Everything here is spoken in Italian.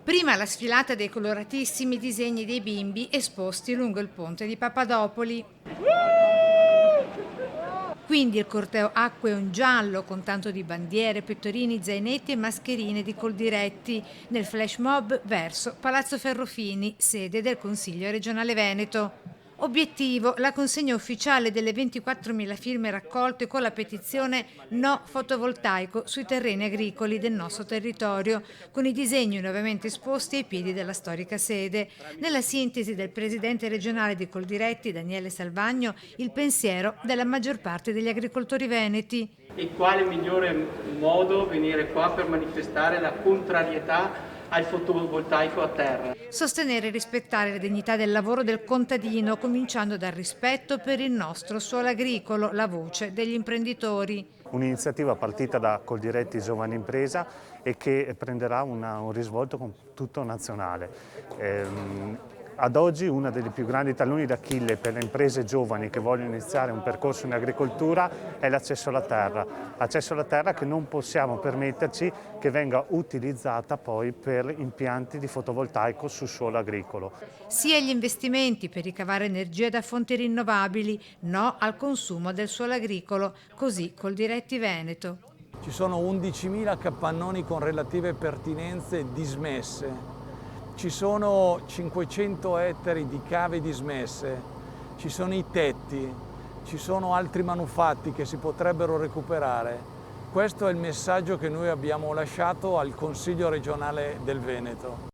Prima la sfilata dei coloratissimi disegni dei bimbi esposti lungo il ponte di Papadopoli. Quindi il corteo acqueo in giallo con tanto di bandiere, pettorini, zainetti e mascherine di Coldiretti nel flash mob verso Palazzo Ferrofini, sede del Consiglio regionale Veneto. Obiettivo: la consegna ufficiale delle 24.000 firme raccolte con la petizione No fotovoltaico sui terreni agricoli del nostro territorio, con i disegni nuovamente esposti ai piedi della storica sede. Nella sintesi del presidente regionale di Coldiretti, Daniele Salvagno, il pensiero della maggior parte degli agricoltori veneti. E quale migliore modo venire qua per manifestare la contrarietà al fotovoltaico a terra? Sostenere e rispettare la dignità del lavoro del contadino, cominciando dal rispetto per il nostro suolo agricolo, la voce degli imprenditori. Un'iniziativa partita da Coldiretti Giovane Impresa e che prenderà un risvolto tutto nazionale. Ad oggi uno dei più grandi talloni d'Achille per le imprese giovani che vogliono iniziare un percorso in agricoltura è l'accesso alla terra che non possiamo permetterci che venga utilizzata poi per impianti di fotovoltaico sul suolo agricolo. Sia gli investimenti per ricavare energia da fonti rinnovabili, no al consumo del suolo agricolo, così Coldiretti Veneto. Ci sono 11.000 capannoni con relative pertinenze dismesse. Ci sono 500 ettari di cave dismesse, ci sono i tetti, ci sono altri manufatti che si potrebbero recuperare. Questo è il messaggio che noi abbiamo lasciato al Consiglio regionale del Veneto.